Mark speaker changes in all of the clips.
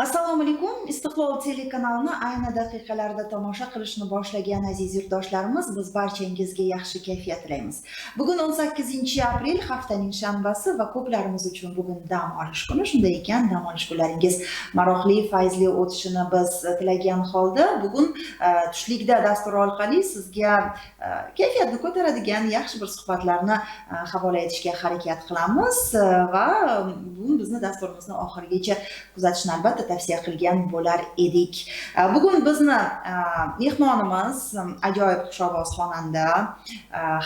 Speaker 1: Assalomu alaykum. Istiqlol telekanalini ayni daqiqalarda tomosha qilishni boshlagan aziz yurtdoshlarimiz, biz barchangizga yaxshi kayfiyat tilaymiz. Bugun 18-aprel, haftaning shanbasi va ko'plarimiz uchun bugun dam olish kuni. Shunday ekan, dam olish kunlaringiz maroqli, fayzli o'tishini biz tilagan holda, bugun tushlikda dastur orqali sizga kayfiyatni ko'taradigan yaxshi bir suhbatlarni havola etishga harakat qilamiz va bugun bizni dasturimizni oxirigacha kuzatishni albatta tavsiya qilgan bo'lar edik. Bugun bizni mehmonimiz ajoyib xushovoz xonanda,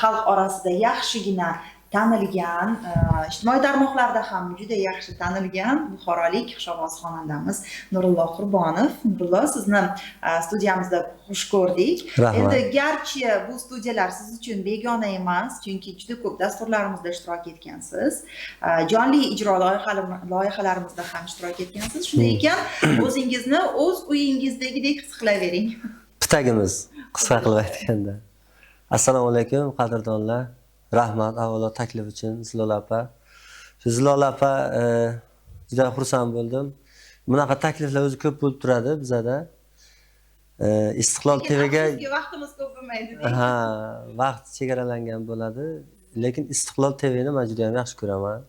Speaker 1: xalq orasida yaxshigina tanilgan, ijtimoiy tarmoqlarda ham juda yaxshi tanilgan buxorolik xushovoz xonandamiz Nurullo Qurbonov. Nurullo, sizni studiyamizda xush ko'rdik. Endi garchi bu studiyalar siz uchun begona emas, chunki juda ko'p dasturlarimizda ishtirok etgansiz. Jonli ijro loyihalarimizda ham ishtirok etgansiz. Shunday ekan, o'zingizni o'z uyingizdagidek his qilavering.
Speaker 2: Pitagimiz qisqa qilib aytganda. Assalomu alaykum, qadrdonlar. Rahmat avvalo taklif uchun Zilola opa. Zilola opa juda xursand bo'ldim. Bunaqa takliflar o'zi ko'p bo'lib turadi bizada. Istiqlol TVga
Speaker 1: vaqtimiz ko'p bo'lmaydi.
Speaker 2: Ha, vaqt chegaralangan bo'ladi, lekin Istiqlol TVni men juda ham yaxshi ko'raman.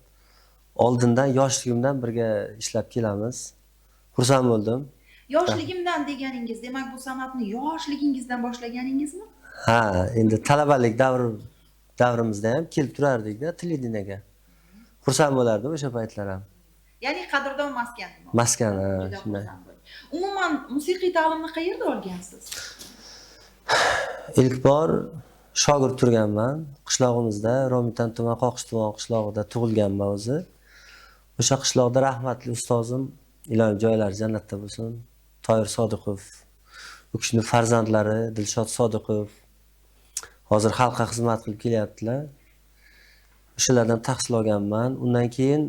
Speaker 2: Oldindan yoshligimdan birga ishlab kelamiz. Xursand bo'ldim.
Speaker 1: Yoshligimdan deganingiz, demak bu san'atni yoshligingizdan boshlaganingizmi?
Speaker 2: Ha, endi talabalik davrimizda ham kelib turardik-da televideniyaga. Xursand bo'lardim o'sha paytlar ham.
Speaker 1: Ya'ni qadrdon maskan.
Speaker 2: Maskan, shunday.
Speaker 1: Umuman musiqiy ta'limni qayerda olgansiz?
Speaker 2: Ilk bor shogird turganman. Qishlog'imizda, Romitan tuman Qoqishtuvan qishlog'ida tug'ilganman o'zi. O'sha qishloqda rahmatli ustozim, ilohim joylari jannatda bo'lsin, Toyir Sodiqov, u kishining farzandlari Dilshod Sodiqov hozir xalqqa xizmat qilib kelyaptilar. O'shalardan tahsil olganman. Undan keyin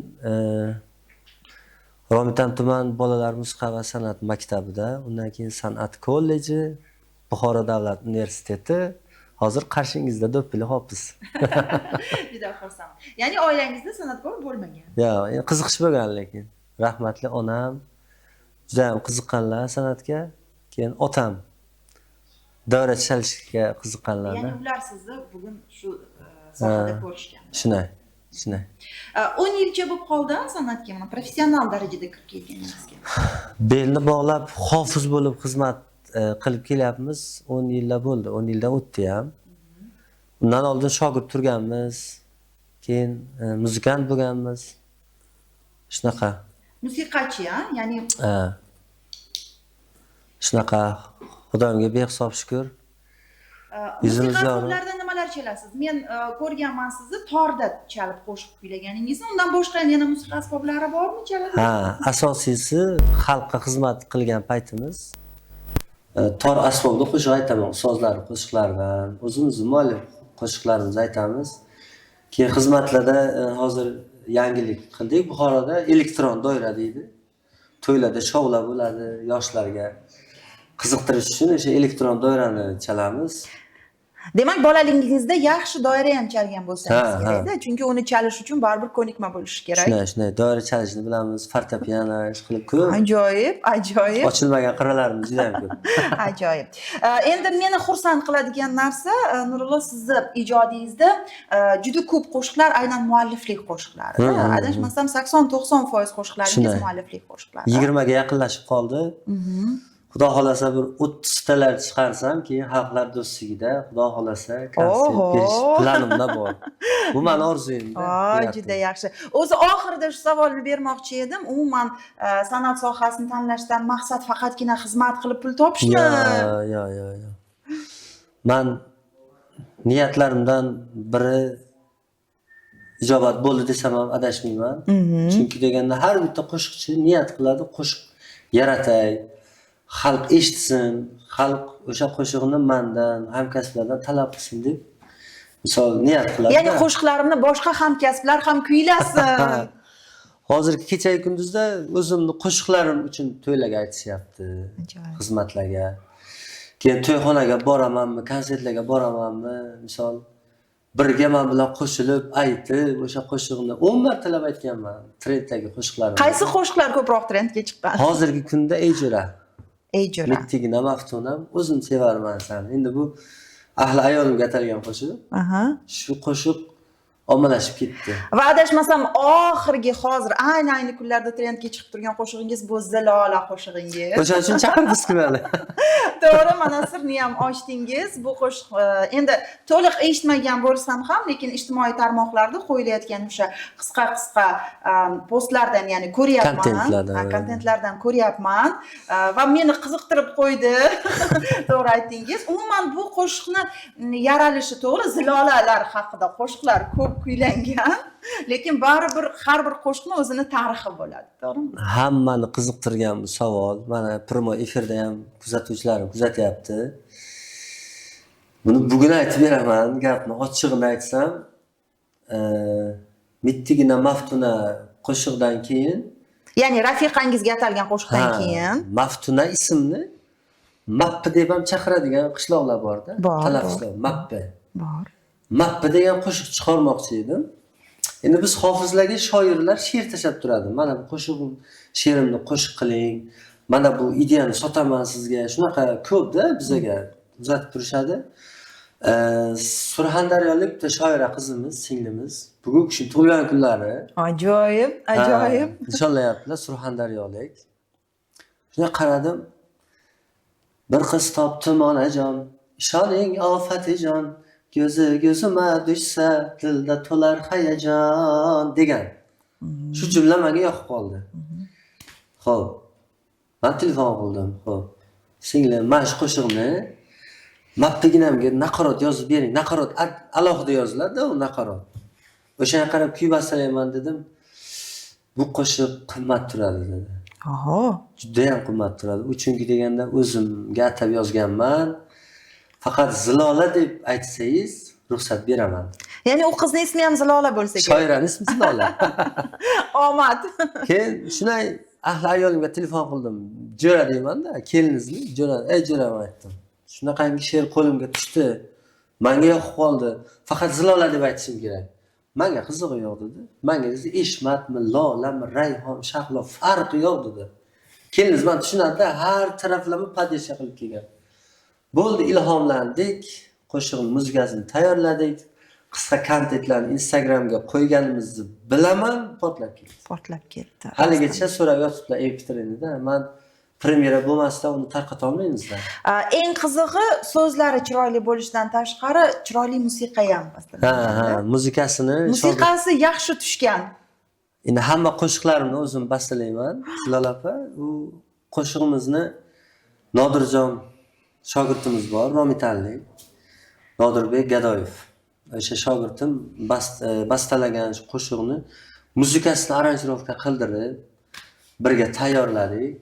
Speaker 2: Romitan tuman bolalar musiqa va san'at maktabida, undan keyin san'at kolleji, Buxoro davlat universiteti, hozir qarshingizda do'ppili hofiz.
Speaker 1: Juda xursandman. Ya'ni oilangizda san'atkor bo'lmagan.
Speaker 2: Yo'q, qiziqish bo'lgan lekin. Rahmatli onam juda ham qiziqqanlar san'atga, keyin otam davra chalishga qiziqqanlar.
Speaker 1: Ya'ni ular sizni bugun shu sohada ko'rishgan.
Speaker 2: Shunday.
Speaker 1: 10 yilcha bo'lib qoldi san'atga, mana professional darajada kirib kelganingizga.
Speaker 2: Belni bog'lab hofiz bo'lib xizmat qilib kelyapmiz. 10 yillar bo'ldi, 10 yildan o'tdi ham. Undan oldin shogird turganmiz, keyin muzikant bo'lganmiz. Shunaqa.
Speaker 1: Musiqachi, ya'ni
Speaker 2: shunaqa. Xudoimga behisob shukr.
Speaker 1: Musiqa asboblarida nimalar chalasiz? Men ko'rganman sizni torda chalib qo'shiq kuylaganingizni. Undan boshqa yana musiqa asboblari bormi chaladi?
Speaker 2: Ha, asosiysi xalqqa xizmat qilgan paytimiz tor asbobda qo'shiq aytaman, sozlar qo'shiqlaridan, o'zimiz muallif qo'shiqlarimizni aytamiz. Keyin xizmatlarda hozir yangilik qildik. Buxoroda elektron doira deydi. To'ylarda shoular bo'ladi yoshlarga. Qiziqtirish uchun o'sha elektron doirani chalamiz.
Speaker 1: Demak, bolaligingizda yaxshi doira ham chalgan bo'lsangiz kerak-da, chunki uni chalish uchun baribir ko'nikma bo'lishi kerak.
Speaker 2: Shunday, doira chalishni bilamiz, fortepiano qilib ko'p.
Speaker 1: Ajoyib.
Speaker 2: Ochilmagan qirralarimiz juda ham ko'p.
Speaker 1: Ajoyib. Endi meni xursand qiladigan narsa, Nurullo, sizni ijodingizda juda ko'p qo'shiqlar aynan mualliflik qo'shiqlari. Adashmasam 80-90% qo'shiqlaringiz mualliflik qo'shiqlari.
Speaker 2: 20 ga yaqinlashib qoldi. Xudo xolasa bir 30 talar chiqarsam, keyin xalqlar do'stligida Xudo xolasa konsert berish planimda bor. Bu meni orzuyimda.
Speaker 1: Juda yaxshi. O'zi oxirida shu savolni bermoqchi edim. Umuman san'at sohasini tanlashdan maqsad faqatgina xizmat qilib pul topishmi?
Speaker 2: Yo'q. Men niyatlarimdan biri ijobat bo'ldi desam ham adashmayman. Chunki deganda har bitta qo'shiqchi niyat qiladi, qo'shiq yaratay. Xalq eshitsin, xalq o'sha qo'shiqni mendan, hamkasblardan talab qilsin deb misol niyat qiladi.
Speaker 1: Ya'ni qo'shiqlarimni boshqa hamkasblar ham kuylasin.
Speaker 2: Hozirgi kecha kunduzda o'zimni qo'shiqlarim uchun to'ylarga aytishyapti, xizmatlarga. Keyin to'yxonaga boramanmi, konsertlarga boramanmi, misol birga men bilan qo'shilib aytib, o'sha qo'shiqni 10 martalab aytganman. Trenddagi qo'shiqlarimni.
Speaker 1: Qaysi qo'shiqlar ko'proq trendga chiqqan?
Speaker 2: Hozirgi kunda ey jo'ra.
Speaker 1: Ey jo'ra.
Speaker 2: Mittigina maftunam, o'zim sevarman seni. Endi bu ahli ayolimga atalgan qo'shiq.
Speaker 1: Aha.
Speaker 2: Shu qo'shiq ommalashib ketdi.
Speaker 1: Va adashmasam oxirgi hozir ayni kunlarda trendga chiqib turgan qo'shig'ingiz bu Zilola qo'shig'ingiz.
Speaker 2: O'sha uchun chaqirdik meni.
Speaker 1: To'g'ri, mana sirni ham ochdingiz. Bu qo'shiq endi to'liq eshitmagan bo'lsam ham, lekin ijtimoiy tarmoqlarda qo'yilayotgan o'sha qisqa postlardan, ya'ni ko'ryapman, kontentlardan ko'ryapman va meni qiziqtirib qo'ydi. To'g'ri aytdingiz. Umuman bu qo'shiqni yaralishi to'g'ri, Zilolalar haqida qo'shiqlar ko'p kuylangan, lekin baribir har bir qo'shiqni o'zini tarixi bo'ladi, to'g'rimi?
Speaker 2: Hammani qiziqtirgan bu savol. Mana primo efirda ham kuzatuvchilarim kuzatyapti. Buni bugun aytib beraman, gapni ochig'ini aytsam, Mittigina Maftuna qo'shiqdan keyin,
Speaker 1: ya'ni rafiqangizga atalgan qo'shiqdan keyin
Speaker 2: Maftuna ismni Mappi deb ham chaqiradigan qishloqlar bor-da, talaffuzlar, Mappi.
Speaker 1: Bor.
Speaker 2: Mappi degan qo'shiq chiqarmoqchi edim. Endi biz hofizlarga shoirlar she'r tashab turadi. Mana bu qo'shig'im, she'rimni qo'shiq qiling. Mana bu ideyani sotaman sizga. Shunaqa ko'p-da bizga uzatib turishadi. Surxondaryolik bitta shoira qizimiz, singlimiz, bugun kishi tug'ilgan kunlari.
Speaker 1: Ajoyib, ajoyib.
Speaker 2: Nishonlayaptilar Surxondaryolik. Shuna qaradim. Bir qiz topdim onajon, ishoning ofatijon. Gözüme düşse dilda to'lar hayajon degan. Shu jumla menga yoqib qoldi. Xo'p. Men telefon qildim. Xo'p. Singlim, mana shu qo'shiqni Mappiginamga naqorot yozib bering. Naqorot alohida yoziladi, u naqorot. O'shanga qarab kuy bastalayman dedim. Bu qo'shiq qimmat turadi dedi.
Speaker 1: Oho.
Speaker 2: Juda ham qimmat turadi. Chunki deganda o'zimga atab yozganman. Faqat Zilola deb aytsangiz, ruxsat beraman.
Speaker 1: Ya'ni u qizning ismi ham Zilola bo'lsa kerak.
Speaker 2: Shoiraning ismi Zilola.
Speaker 1: Omad.
Speaker 2: Keyin shunday ahli ayolimga telefon qildim. Jo'ra deyman-da, kelinizni, Jo'ra, ey Jo'ra aytdim. Shunaqangi she'r qo'limga tushdi. Menga yoqib qoldi. Faqat Zilola deb aytishim kerak. Menga qizig'i yo'q dedi. Menga dedi, Eshmatmi, Lolami, Rayhon, Shahlo farqi yo'q dedi. Keliniz men tushunadi-da, har taraflama podesha qilib kelgan. Bo'ldi, ilhomlandik, qo'shiqning muzikasini tayyorladik. Qisqa kontentlarni Instagramga qo'yganimizni bilaman, portlab ketdi.
Speaker 1: Portlab ketdi.
Speaker 2: Haligacha so'rab yotiblar Epitrenida. Men premyera bo'lmasdan uni tarqata olmaymiz-da.
Speaker 1: Eng qizig'i so'zlari chiroyli bo'lishidan tashqari chiroyli musiqa ham
Speaker 2: bastalangan. Musiqasini,
Speaker 1: musiqasi yaxshi tushgan.
Speaker 2: Endi hamma qo'shiqlarimni o'zim bastalayman. Zilola opa, u qo'shig'imizni Nodirjon shogirdimiz bor, Romitanlik. Nodirbek Gadoyev. O'sha shogirdim bastalagan qo'shiqni muzikasini aranjirovka qildirib, birga tayyorladik,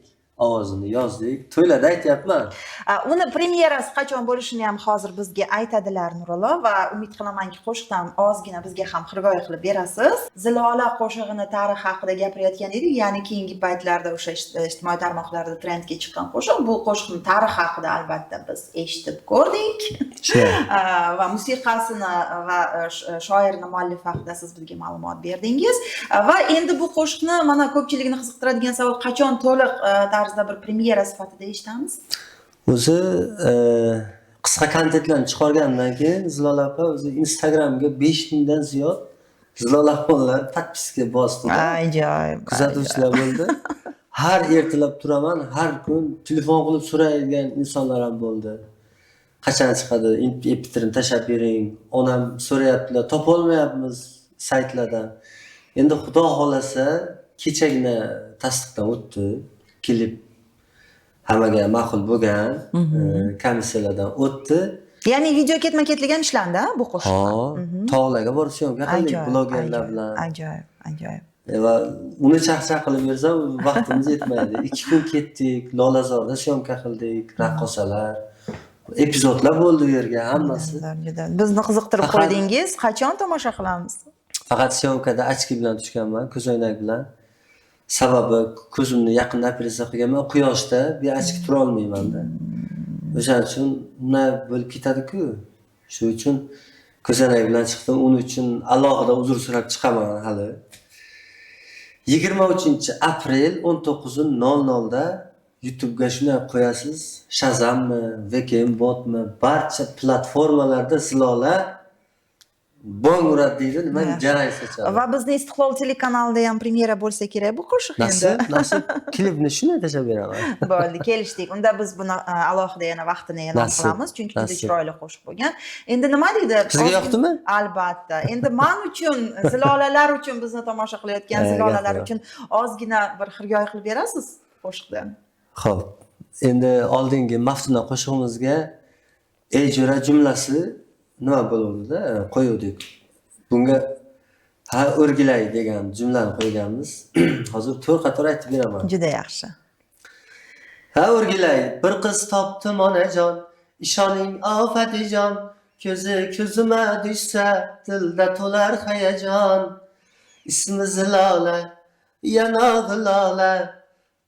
Speaker 2: ovozini yozdik. To'ylarda aytyapman.
Speaker 1: Uni premyerasi qachon bo'lishini ham hozir bizga aytadilar Nurullo va umid qilamanki qo'shiqdan ozgina bizga ham xirgoyi qilib berasiz. Zilola qo'shig'ini tarixi haqida gapirayotgan edik, ya'ni keyingi paytlarda o'sha ijtimoiy tarmoqlarda trendga chiqqan qo'shiq. Bu qo'shiqning tarixi haqida albatta biz eshitib ko'rdik. Va musiqasini va shoirning muallifi haqida siz bizga ma'lumot berdingiz. Va endi bu qo'shiqni mana ko'pchilikni qiziqtiradigan savol, qachon to'liq tarzda bir premyera sifatida eshitamiz?
Speaker 2: O'zi qisqa kontentlarni chiqargandan keyin Zilola opa o'zi Instagramga 5000 dan ziyod Zilola opalar podpiska bosdi.
Speaker 1: Ajoyib.
Speaker 2: Kuzatuvchilar bo'ldi. Har ertalab turaman, har kun telefon qilib so'raydigan insonlar ham bo'ldi. Qachon chiqadi? Epitren tashab bering. Onam so'rayaptilar, topa olmayapmiz saytlardan. Endi xudo xolasa kechagina tasdiqdan o'tdi. Klip hammaga ma'qul bo'lgan, komissiyalardan o'tdi.
Speaker 1: Ya'ni video ketma-ketligan ishlandi bu qo'shiq.
Speaker 2: Tog'larga borib syomka qildik blogerlar bilan.
Speaker 1: Ajoyib, ajoyib.
Speaker 2: Va uni chaqchaq qilib bersam vaqtimiz yetmaydi. 2 kun ketdik, Lolazorda syomka qildik, raqqosalar, epizodlar bo'ldi u yerga hammasi.
Speaker 1: Bizni qiziqtirib qo'ydingiz. Qachon tomosha qilamiz?
Speaker 2: Faqat syomkada ochki bilan tushganman, ko'zoynak bilan. Sababi ko'zimni yaqinda operatsiya qilganman, quyoshda beachki tura olmayman-da. O'shaning uchun nima bo'lib ketadi-ku. Shuning uchun ko'zonak bilan chiqdim. Uning uchun alohida uzr so'rab chiqaman hali. 23-aprel 19:00 da YouTube'ga shuni qo'yasiz. Shazammi, VKM-botmi, barcha platformalarda Zilola bong uradi deydi, nima jarang sochadi.
Speaker 1: Va bizni Istiqlol telekanalida ham premyera bo'lsa kerak bu qo'shiq endi.
Speaker 2: Nasib klipni shuni tashlab beraman.
Speaker 1: Bo'ldi, kelishdik. Unda biz buni alohida yana vaqtini e'lon qilamiz, chunki juda chiroyli qo'shiq bo'lgan. Endi nima deydi?
Speaker 2: Sizga yoqdimi?
Speaker 1: Albatta. Endi men uchun, Zilolalar uchun, bizni tomosha qilayotgan Zilolalar uchun ozgina bir xirgoyi qilib berasiz qo'shiqdan.
Speaker 2: Xo'p. Endi oldingi Maftuna qo'shig'imizga ey jo'ra jumlasi nima bo'luvdi-da, qo'yuvdik. Bunga ha o'rgilay degan jumlani qo'yganmiz. Hozir 4 qator aytib beraman.
Speaker 1: Juda yaxshi.
Speaker 2: Ha o'rgilay, bir qiz topdim onajon, ishoning ofatijon, ko'zi ko'zima düşsa, dilda to'lar hayajon. Ismi Zilola, yanog'i lola,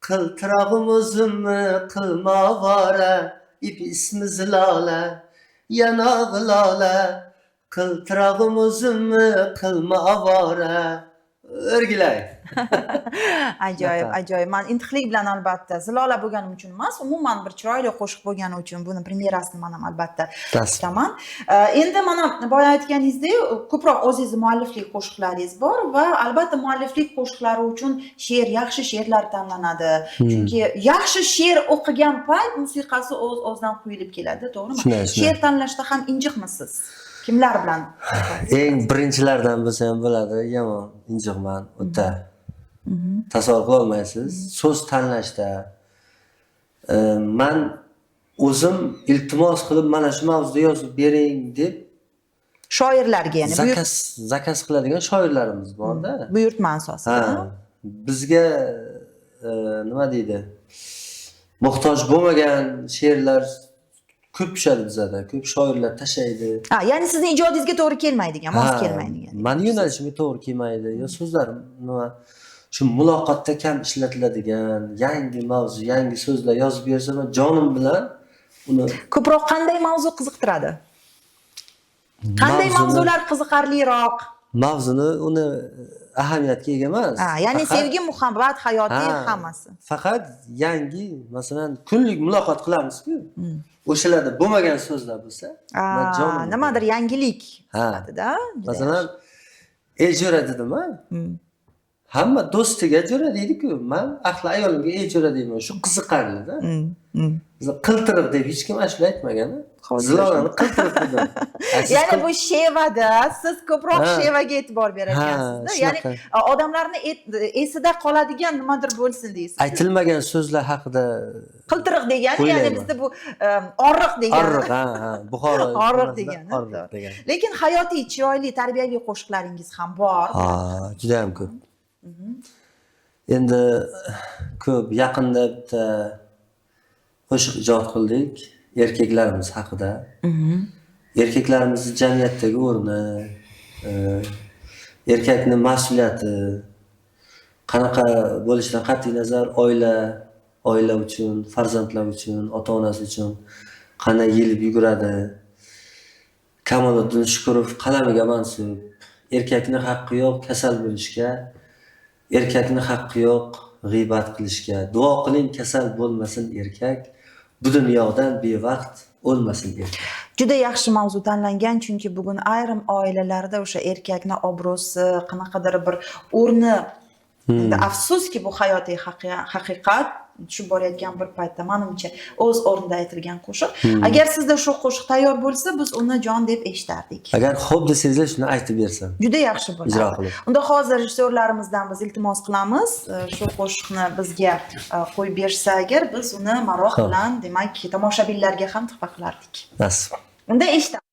Speaker 2: qiltirog'im o'zimmi, qilma ovora, ismi Zilola. Yanog'i lola, qiltirog'im o'zimmi, qilma avora. O'rgilay.
Speaker 1: Ajoyib, ajoyib. Men intiqlik bilan albatta Zilola bo'lganim uchun emas, umuman bir chiroyli qo'shiq bo'lgani uchun buni premyerasini men ham albatta kutaman. Endi mana boya aytganingizdek, ko'proq o'zingiz mualliflik qo'shiqlaringiz bor va albatta mualliflik qo'shiqlari uchun yaxshi she'rlar tanlanadi. Chunki yaxshi she'r o'qigan payt musiqasi o'z-o'zidan quyilib keladi, to'g'rimi? She'r tanlashda ham injiqmisiz? Kimlar bilan?
Speaker 2: Eng birinchilardan bo'lsa ham bo'ladi, yomon injiqman, o'ta. Tasavvur qila olmaysiz. So'z tanlashda men o'zim iltimos qilib mana shu mavzuda yozib bering deb
Speaker 1: shoirlarga, ya'ni
Speaker 2: zakaz qiladigan shoirlarimiz bor-da.
Speaker 1: Buyurtma asosida.
Speaker 2: Bizga nima deydi? Muhtoj bo'lmagan she'rlar ko'p tushadi bizda, ko'p shoirlar tashlaydi.
Speaker 1: Ya'ni sizning ijodingizga to'g'ri kelmaydigan, mos kelmaydigan.
Speaker 2: Meni yo'nalishimga to'g'ri kelmaydi. Yo so'zlarim nima shu muloqotda kam ishlatiladigan yangi mavzu, yangi so'zlar yozib bersam, jonim bilan uni
Speaker 1: ko'proq qanday mavzu qiziqtiradi? Qanday mavzular qiziqarliroq?
Speaker 2: Mavzuni uni ahamiyatga ega emas.
Speaker 1: Ya'ni sevgi, muhabbat, hayotiy hammasi.
Speaker 2: Faqat yangi, masalan, kunlik muloqot qilamiz-ku. O'shalarda bo'lmagan so'zlar bo'lsa,
Speaker 1: nimadir yangilik sifatida.
Speaker 2: Masalan, ey jo'ra dedim-a? Hamma do'stiga jo'ra deydi-ku. Men ahli ayolimga ey jo'ra deyman. Shu qiziqarli-da. Qiltiriq deb hech kim ashula aytmagan. Zilolani qiltiriq dedim.
Speaker 1: Ya'ni bu shevada siz ko'proq shevaga e'tibor berasiz-da. Ya'ni odamlarni esida qoladigan nimadir bo'lsin deysiz.
Speaker 2: Aytilmagan so'zlar haqida
Speaker 1: qiltiriq degani, ya'ni bizda bu oriq degani.
Speaker 2: Oriq, Buxoro.
Speaker 1: Oriq degani. Lekin hayotiy, chiroyli, tarbiyali qo'shiqlaringiz ham bor.
Speaker 2: Juda ham ko'p. Endi ko'p yaqinda bitta qo'shiq ijod qildik erkaklarimiz haqida. Erkaklarimizni jamiyatdagi o'rni, erkakning mas'uliyati, qanaqa bo'lishidan qat'iy nazar oila uchun, farzandlar uchun, ota-onasi uchun qanday yelib yuguradi. Kamoliddin Shukurov qalamiga mansub. Erkakning haqqi yo'q kasal bo'lishga, erkakning haqqi yo'q g'iybat qilishga. Duo qiling kasal bo'lmasin erkak, bu dunyodan bevaqt o'lmasin erkak.
Speaker 1: Juda yaxshi mavzu tanlangan, chunki bugun ayrim oilalarda o'sha erkakning obro'si, qanaqadir bir o'rni, afsuski bu hayotiy haqiqat tushib borayotgan bir paytda menimcha o'z o'rnida aytilgan qo'shiq. Agar sizda shu qo'shiq tayyor bo'lsa, biz uni jon deb eshitardik.
Speaker 2: Agar xo'p desangizlar, shuni aytib bersam.
Speaker 1: Juda yaxshi bo'ladi. Unda hozir rejissyorlarimizdan biz iltimos qilamiz, shu qo'shiqni bizga qo'yib bersa agar, biz uni maroq bilan, demak, tomoshabinlarga ham tuhfa qilardik.
Speaker 2: Nasib.
Speaker 1: Unda eshitamiz.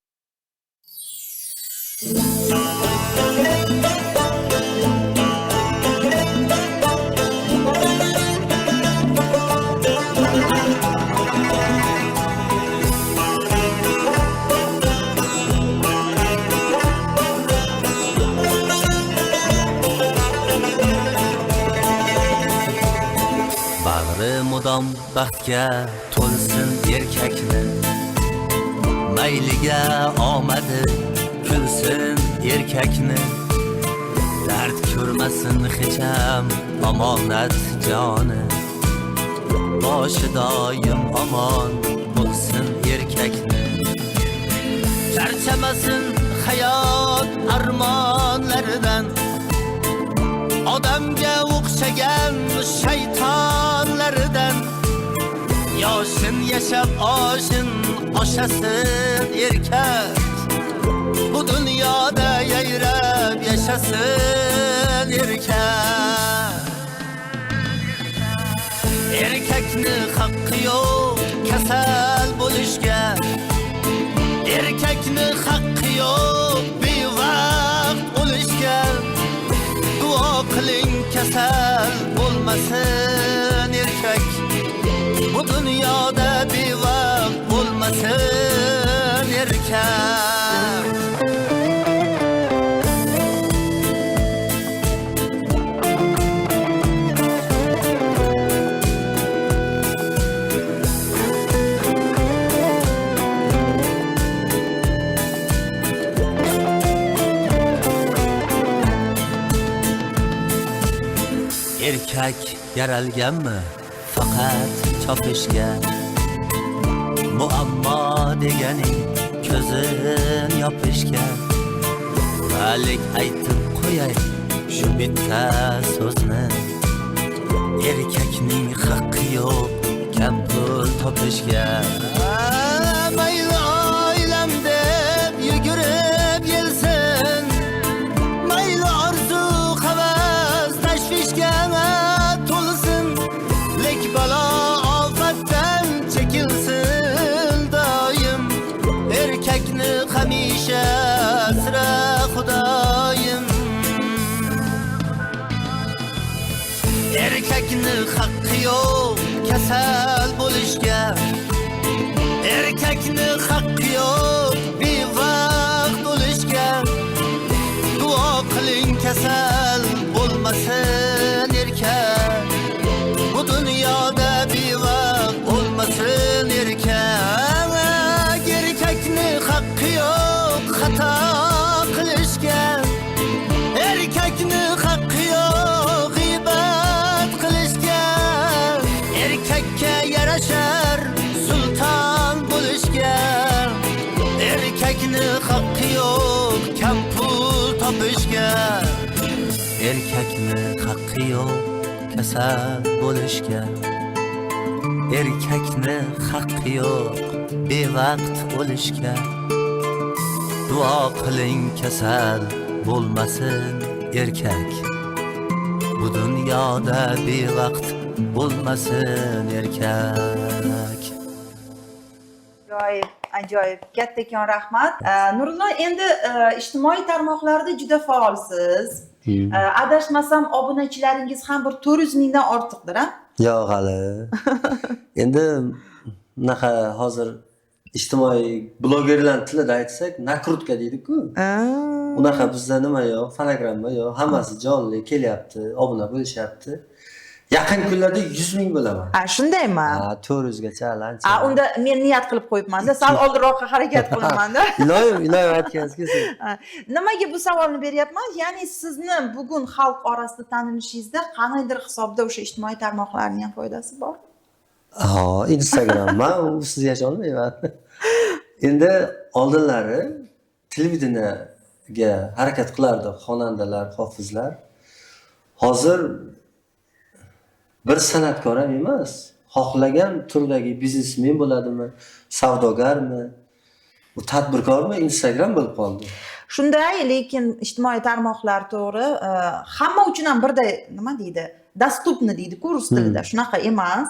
Speaker 3: mudom baxtga to'lsin erkakni, mayliga omadi kulsin erkakni, dard ko'rmasin hech ham omonat joni. Boshi doim omon bo'lsin erkakni, charchamasin hayot armonlaridan, odamga o'xshagan shaytonlaridan. Yoshin yashab oshin oshasin erkak, bu dunyoda yayrab yashasin erkak. Erkakni haqqi yo'q kasal bo'lishga, erkakni haqqi yo'q bevaqt o'lishga. Duo qiling kasal bo'lmasin erkak, bu dunyoda bevaqt bo'lmasin erkak. Erkak yaralganmi faqat chopishga, muammo deganing ko'zin yopishga. Malik aytib qo'yay shu bitta so'zni, erkakning haqqi yo'q kam pul topishga. Mayli oilam deb yugurib yelsin, mayli orzu havas tashvishga to'lsin, lek balo ofatdan chekilsin doim. Erkakni hamisha asra xudoyim. Erkakni haqqi yo'q kasal bo'lishga, erkakni haqqi yo'q bevaqt o'lishga. Duo qiling kasal bo'lmasin erkak, bu dunyoda bevaqt bo'lmasin erkak. Erkakni haqqi yo'q xato qilishga, erkakni haqqi yo'q g'iybat qilishga. Erkakka yarashar sulton bo'lishga, erkakni haqqi yo'q kam pul topishga. Erkakni haqqi yo'q kasal bo'lishga, erkakni haqqi yo'q bevaqt o'lishga. Duo qiling kasal bo'lmasin erkak, bu dunyoda bevaqt bo'lmasin erkak.
Speaker 1: Ajoyib, kattakon rahmat. Nurullo, endi ijtimoiy tarmoqlarda juda faolsiz. Adashmasam obunachilaringiz ham bir 400 mingdan ortiqdir, ha?
Speaker 2: Yo'q hali. Endi bunaqa hozir ijtimoiy blogerlar tilida aytsak, nakrutka deydi-ku. Unaqa bizda nima yo'q, fonogramma yo'q, hammasi jonli kelyapti, obuna bo'lishyapti. Yaqin kunlarda 100 ming bo'laman.
Speaker 1: Shundaymi?
Speaker 2: 400 gacha alancha.
Speaker 1: Unda men niyat qilib qo'yibman-da, sal oldinroqqa harakat qilaman-da.
Speaker 2: Iloyim aytgansiz.
Speaker 1: Nimaga bu savolni beryapman? Ya'ni sizni bugun xalq orasida tanilishingizda qanaydir hisobda o'sha ijtimoiy tarmoqlarning ham foydasi bor?
Speaker 2: Instagram. Men usiz yashay olmayman. Endi oldinlari televideniyega harakat qilardi xonandalar, hofizlar. Hozir bir san'atkor ham emas, xohlagan turdagi biznesmen bo'ladimi, savdogarmi, u tadbirkormi, Instagram bo'lib qoldi.
Speaker 1: Shunday, lekin ijtimoiy tarmoqlar to'g'ri, hamma uchun ham birday nima deydi? Dostupni deydi-ku rus tilida. Shunaqa emas.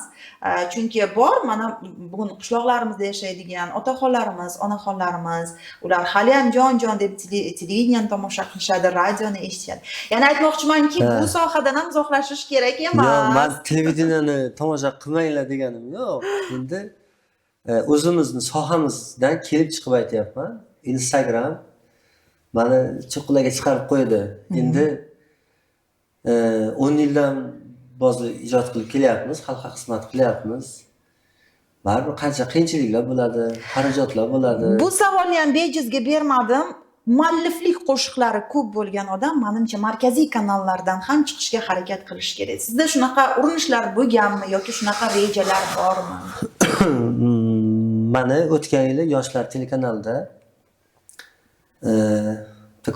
Speaker 1: Chunki bor, mana bugun qishloqlarimizda yashaydigan otaxonlarimiz, onaxonlarimiz, ular hali ham jon deb televideniyani tomosha qilishadi, radioni eshitishadi. Ya'ni aytmoqchimanki, bu sohadan ham uzoqlashish kerak emas.
Speaker 2: Yo'q, men televideniyani tomosha qilmanglar deganim yo'q. Endi o'zimizni sohamizdan kelib chiqib aytyapman. Instagram mani cho'qqilarga chiqarib qo'ydi. Endi 10 yildan bozor ijod qilib kelyapmiz, xalqqa xizmat qilyapmiz. Baribir qancha qiyinchiliklar bo'ladi, xarajatlar bo'ladi.
Speaker 1: Bu savolni ham bejizga bermadim. mualliflik qo'shiqlari ko'p bo'lgan odam menimcha markaziy kanallardan ham chiqishga harakat qilish kerak. Sizda shunaqa urinishlar bo'lganmi yoki shunaqa rejalar bormi?
Speaker 2: Mana o'tgan yili Yoshlar telekanalida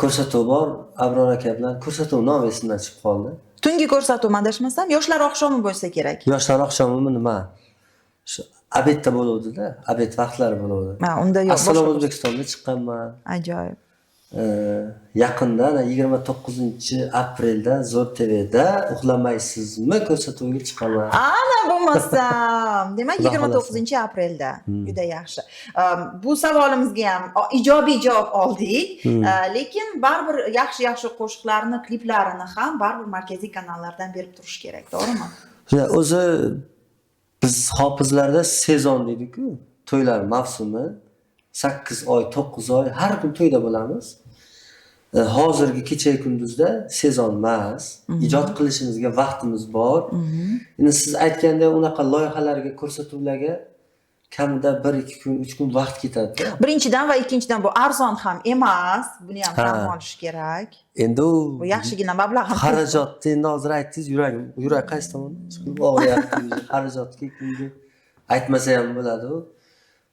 Speaker 2: ko'rsatuv bor, Abror aka bilan ko'rsatuv nomi esimdan chiqib qoldi.
Speaker 1: Tungi ko'rsatuv adashmasam, yoshlar oqshomi bo'lsa kerak.
Speaker 2: Yoshlar oqshomimi nima? Shu abedda bo'luvdi-da, abed vaqtlari bo'luvdi.
Speaker 1: Ha, unda yo'q.
Speaker 2: Assalomu O'zbekistonda chiqqanman.
Speaker 1: Ajoyib.
Speaker 2: Yaqinda 29-aprelda Zo'r TVda Uxlamaysizmi ko'rsatuviga chiqaman.
Speaker 1: Ana bo'lmasam. Demak 29-aprelda. Juda yaxshi. Bu savolimizga ham ijobiy javob oldik. Lekin baribir yaxshi qo'shiqlarni, kliplarini ham baribir markaziy kanallardan berib turish kerak, to'g'rimi?
Speaker 2: O'zi biz hofizlarda sezon deydik-ku, to'ylar mavsumi 8 oy, 9 oy har kun to'yda bo'lamiz. Hozirgi kecha kunduzda sezon emas, ijod qilishimizga vaqtimiz bor. Endi siz aytgandek unaqa loyihalarga, ko'rsatuvlarga kamida 1-2 kun, 3 kun vaqt ketadi.
Speaker 1: Birinchidan va ikkinchidan bu arzon ham emas, buni ham tan olish kerak.
Speaker 2: Endi
Speaker 1: bu yaxshigina mablag' ham.
Speaker 2: Xarajatni endi hozir aytdingiz, yurak qaysi tomonda chiqib og'riyapti. Xarajatga kimga aytmasa ham bo'ladi.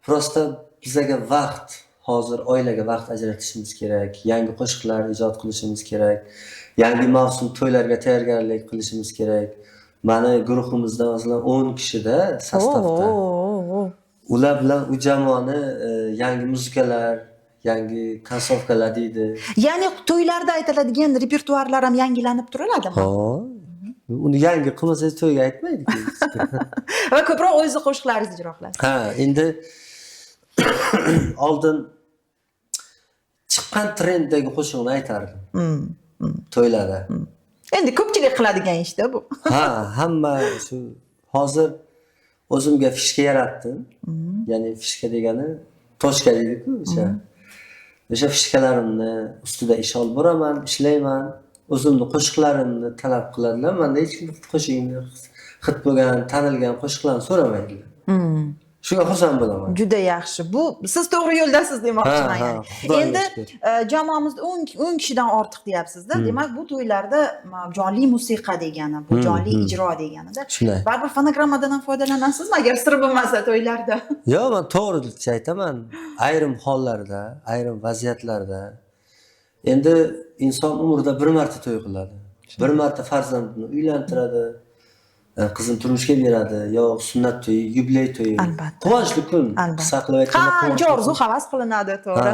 Speaker 2: Prosta bizga vaqt, hozir oilaga vaqt ajratishimiz kerak, yangi qo'shiqlar ijod qilishimiz kerak, yangi mavsum to'ylarga tayyorgarlik qilishimiz kerak. Mani guruhimizda masalan 10 kishida sostavda. Ular bilan u jamoani yangi muzikalar, yangi konsovkalar deydi.
Speaker 1: Ya'ni to'ylarda aytiladigan repertuarlar ham yangilanib turiladimi?
Speaker 2: Uni yangi qilmasangiz to'yga aytmaydi-ku.
Speaker 1: Va ko'proq o'zingiz qo'shiqlaringizni ijro qilasiz.
Speaker 2: Endi oldin chiqqan trenddagi qo'shiqni aytardim. To'ylarda.
Speaker 1: Endi ko'pchilik qiladigan ishda bu.
Speaker 2: Hamma shu hozir o'zimga fishka yaratdim. Ya'ni fishka degani toshka deydi-ku, o'sha fishkalarimni ustida ish olib boraman, ishlayman. O'zimni qo'shiqlarimni talab qiladilar. Menda hech kim qo'shig'imni hit bo'lgan, tanilgan qo'shiqlarni so'ramaydilar. Shunga xursand bo'laman.
Speaker 1: Juda yaxshi. Bu siz to'g'ri yo'ldasiz demoqchiman yani. Endi jamoamizda 10 kishidan ortiq deyapsiz-da. Demak, bu to'ylarda jonli musiqa degani, bu jonli ijro deganida. Baribir fonogrammadan ham foydalanasizmi agar sir bo'lmasa to'ylarda?
Speaker 2: Yo'q, men to'g'rilikcha aytaman. Ayrim hollarda, ayrim vaziyatlarda endi inson umrida bir marta to'y qiladi. Bir marta farzandini uylantiradi. Qizini turmushga beradi, yo sunnat to'yi, yubiley to'yi. Quvonchli kun. Qisqa qilib aytganda
Speaker 1: qancha orzu havas qilinadi, to'g'ri.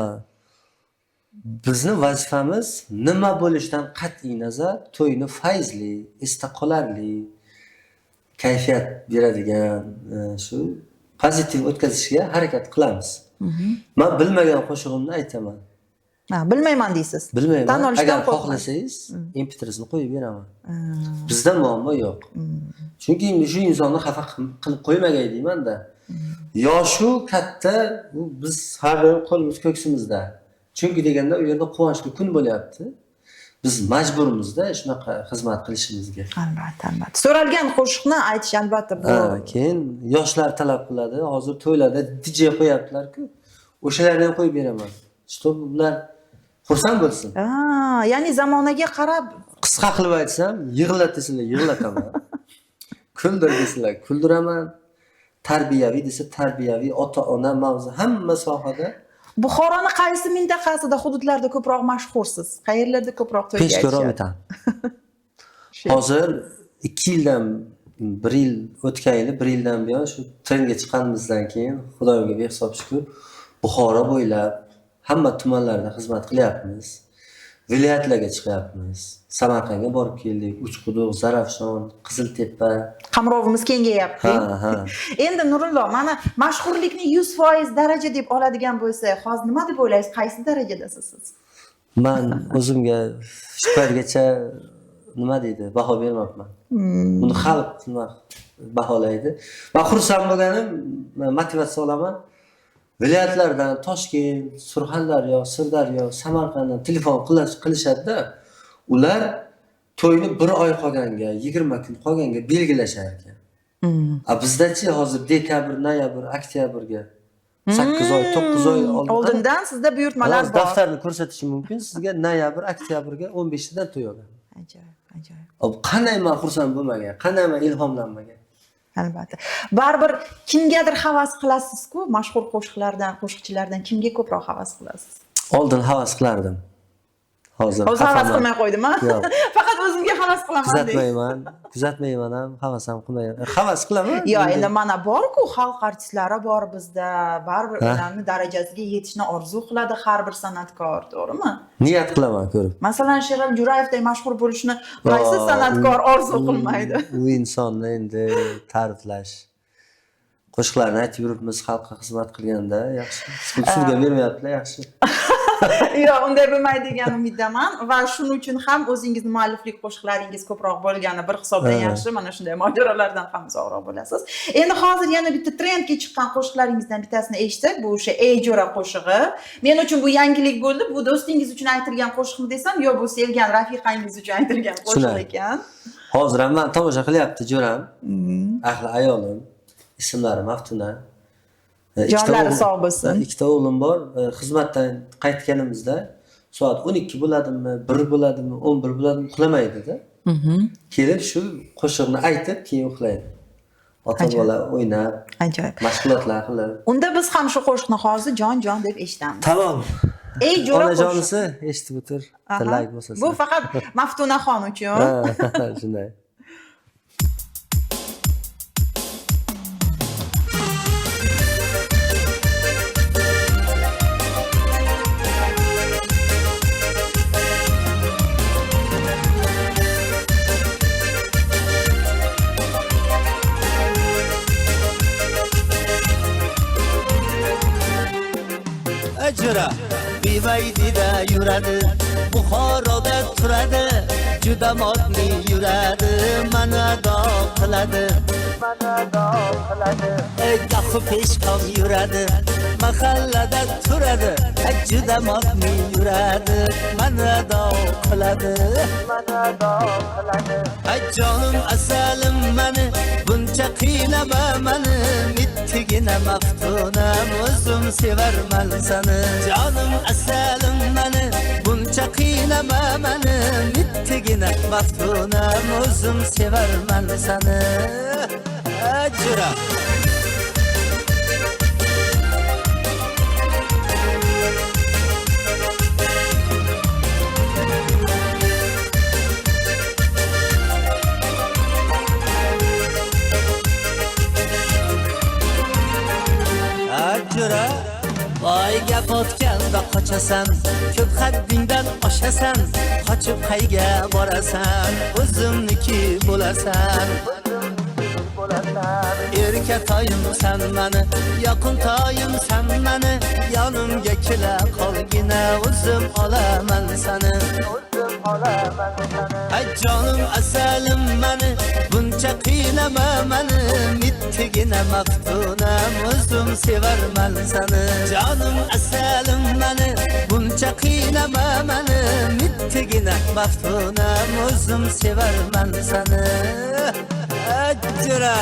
Speaker 2: Bizning vazifamiz nima bo'lishidan qat'iy nazar to'yni fayzli, esda qolarli, kayfiyat beradigan, shu pozitiv o'tkazishga harakat qilamiz. Men bilmagan qo'shig'imni aytaman.
Speaker 1: Bilmayman deysiz.
Speaker 2: Bilmayman. Agar xohlasangiz, MP3ni qo'yib beraman. Bizda muammo yo'q. Chunki shu insonni xafa qilib qo'ymagay deyman-da. Yoshu katta biz har doim qo'limiz ko'ksimizda. Chunki deganda u yerda quvonchli kun bo'lyapti. Biz majburmizda shunaqa xizmat qilishimizga.
Speaker 1: Albatta. So'ralgan qo'shiqni aytish albatta bu.
Speaker 2: Keyin yoshlar talab qiladi. Hozir to'ylarda DJ qo'yaptilar-ku. O'shalarni ham qo'yib beraman. Stop ular xursand bo'lsin.
Speaker 1: Ya'ni zamonaga qarab
Speaker 2: qisqa qilib aytsam, yig'lat desalar yig'lataman. Kuldir desalar kuldiraman. Tarbiyaviy desa tarbiyaviy, ota-ona mavzu hamma sohada.
Speaker 1: Buxoroni qaysi mintaqasida, hududlarda ko'proq mashhursiz? Qayerlarda ko'proq to'yga aytishadi?
Speaker 2: Peshko'rom etan. Hozir 2 yildan 1 yil o'tgan yili, 1 yildan buyon shu trendga chiqqanimizdan keyin Xudoga behisob shukr, Buxoro bo'ylab hamma tumanlarda xizmat qilyapmiz. Viloyatlarga chiqyapmiz. Samarqandga borib keldik. Uchquduq, Zarafshon, Qiziltepa.
Speaker 1: Qamrovimiz kengayapti. Endi Nurullo, mana mashhurlikni 100% daraja deb oladigan bo'lsak, hozir nima deb o'ylaysiz? Qaysi darajadasiz siz?
Speaker 2: Men o'zimga shu paytgacha nima deydi, baho bermabman. Buni xalq nima baholaydi. Men xursand bo'lganim, motivatsiya olaman. Viloyatlardan Toshkent, Surxondaryo, Sirdaryo, Samarqanddan telefon qilishadi-da. Ular to'yni 1 oy qolganga, 20 kun qolganga belgilashar ekan. Bizda-chi hozir dekabr, noyabr, oktyabrga 8 oy, 9 oy
Speaker 1: Oldindan sizda buyurtmalar bor.
Speaker 2: Daftarni ko'rsatishim mumkin. Sizga noyabr, oktyabrga 15-dan to'y olgan.
Speaker 1: Ajoyib.
Speaker 2: Qanday men xursand bo'lmagan, qanday men ilhomlanmagan.
Speaker 1: Albatta. Baribir kimgadir havas qilasiz-ku, mashhur qo'shiqchilardan kimga ko'proq havas qilasiz?
Speaker 2: Oldin havas qilardim. Hozir
Speaker 1: havas qilmay qo'ydim-a?
Speaker 2: Yo'q.
Speaker 1: Faqat o'zimga havas qilaman deng.
Speaker 2: Kuzatmayman ham, havas ham qilmayman. Havas qilaman.
Speaker 1: Yo'q, endi mana bor-ku, xalq artistlari bor bizda. Baribir ularning darajasiga yetishni orzu qiladi har bir san'atkor, to'g'rimi?
Speaker 2: Niyat qilaman ko'rib.
Speaker 1: Masalan, Sherali Jo'rayevdek mashhur bo'lishni qaysi san'atkor orzu qilmaydi?
Speaker 2: U insonni endi ta'riflash. Qo'shiqlarni aytib yuribmiz, xalqqa xizmat qilganda yaxshi. Suvga bermayaptilar, yaxshi.
Speaker 1: Yo'q, unday bo'lmaydi degan umiddaman va shuning uchun ham o'zingizni mualliflik qo'shiqlaringiz ko'proq bo'lgani bir hisobdan yaxshi. Mana shunday mojarolardan ham uzoqroq bo'lasiz. Endi hozir yana bitta trendga chiqqan qo'shiqlaringizdan bittasini eshitdik. Bu o'sha Ey Jo'ra qo'shig'i. Men uchun bu yangilik bo'ldi. Bu do'stingiz uchun aytilgan qo'shiqmi desam, yo'q, bu sevgan rafiqangiz uchun aytilgan qo'shiq ekan.
Speaker 2: Hozir ham men tomosha qilyapti Jo'ram. Ahli ayolim. Ismlari Maftuna.
Speaker 1: Jonlari sog' bo'lsin.
Speaker 2: Ikkita o'g'lim bor. Xizmatdan qaytganimizda soat 12 bo'ladimi, 1 bo'ladimi, 11 bo'ladimi uxlamaydi-da. Kelib shu qo'shiqni aytib, keyin uxlaydi. Ota-bola o'ynab,
Speaker 1: ajoyib.
Speaker 2: Mashg'ulotlar qilib.
Speaker 1: Unda biz ham shu qo'shiqni hozir jon deb eshitamiz.
Speaker 2: Tamom.
Speaker 1: Ey Jo'ra
Speaker 2: onajonisi eshitib o'tir. Tilak bo'lsa.
Speaker 1: Bu faqat Maftunaxon uchun.
Speaker 2: Shunday.
Speaker 3: Jo'ra Bivaydida yuradi, Buxoroda turadi, juda modni yuradi, manado qiladi. Gohi peshkom yuradi, mahallada turadi, juda modni yuradi, manado qiladi. Jonim asalim mani, buncha qiynama mani, mittigina maftunam, o'zim sevarman sani. Jonim asalim mani, buncha qiynama mani, mittigina maftunam, o'zim sevarman sani. Jo'ra Jo'ra voy gap otganda qochasan, ko'p haddingdan oshasan, qochib qayga borasan, o'zimniki bo'lasan. Erka toyim san mani, yaqin toyim san mani, yonimga kela qolgina, o'zim olaman sani. Ay jonim asalim mani, buncha qiynama mani, mittigina maftunam, o'zim sevarman sani. Jonim asalim mani, buncha qiynama mani, mittigina maftunam, o'zim sevarman sani. Jo'ra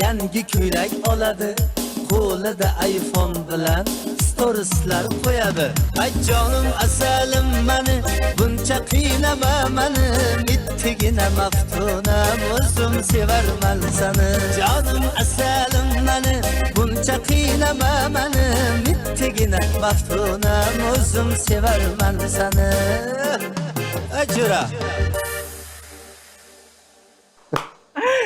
Speaker 3: yangi ko'ylak oladi, qo'lida iPhone bilan storieslar qo'yadi. Ay jonim asalim mani, buncha qiynama mani, mittigina maftunam, o'zim sevarman sani. Jonim asalim mani, buncha qiynama mani, mittigina maftunam, o'zim sevarman sani. Jo'ra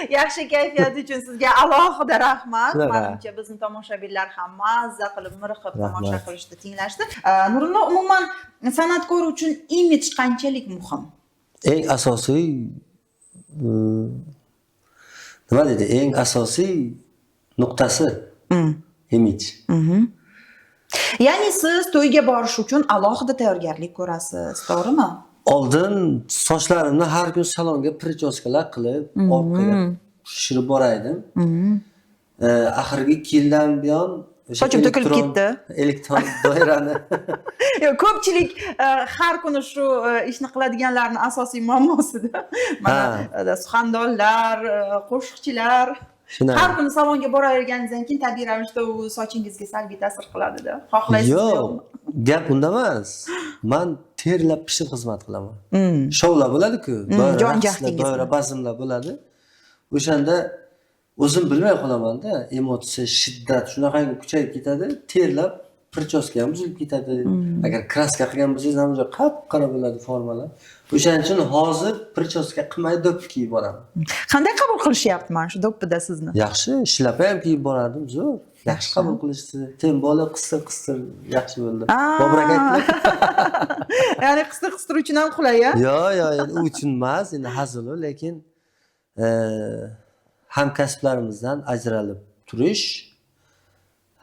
Speaker 1: Yaxshi kayfiyat uchun sizga alohida rahmat. Menimcha bizni tomoshabinlar ham mazza qilib, miriqib tomosha qilishdi, tinglashdi. Nurullo, umuman san'atkor uchun imij qanchalik muhim?
Speaker 2: Eng asosiy nima deydi? Eng asosiy nuqtasi imij.
Speaker 1: Ya'ni siz to'yga borish uchun alohida tayyorgarlik ko'rasiz, to'g'rimi?
Speaker 2: Oldin sochlarimni har kun salonga prichoskalar qilib, orqaga tushirib boraydim. Oxirgi 2 yildan buyon
Speaker 1: Sochim to'kilib ketdi.
Speaker 2: Elektron doirani
Speaker 1: Yo'q, ko'pchilik har kuni shu ishni qiladiganlarning asosiy muammosida. Mana suxandonlar, qo'shiqchilar har kuni salonga boraverganingizdan keyin tabiiy ravishda u sochingizga salbiy ta'sir qiladi-da. Xohlaysizmi?
Speaker 2: Yo'q, gap unda emas. Men terlab pishib xizmat qilaman. Shoular bo'ladi-ku, doira bazmlar bo'ladi. O'shanda o'zim bilmay qolamanda, emotsiya, shiddat shunaqangi kuchayib ketadi, terlab prichoska ham buzilib ketadi. Agar kraska qilgan bo'lsangiz ham qap-qora bo'ladi formalar. O'shaning uchun hozir prichoska qilmay do'ppi kiyib boraman.
Speaker 1: Qanday qabul qilishyapti mana shu do'ppida sizni?
Speaker 2: Yaxshi, shlapa ham kiyib borardim, zo'r. Yaxshi qabul qilishdi. Temboli qistir yaxshi bo'ldi. Bobrak aytdilar.
Speaker 1: Ya'ni qistir uchun ham qulay-a?
Speaker 2: Yo'q, u uchun emas, endi hazil, lekin hamkasblarimizdan ajralib turish,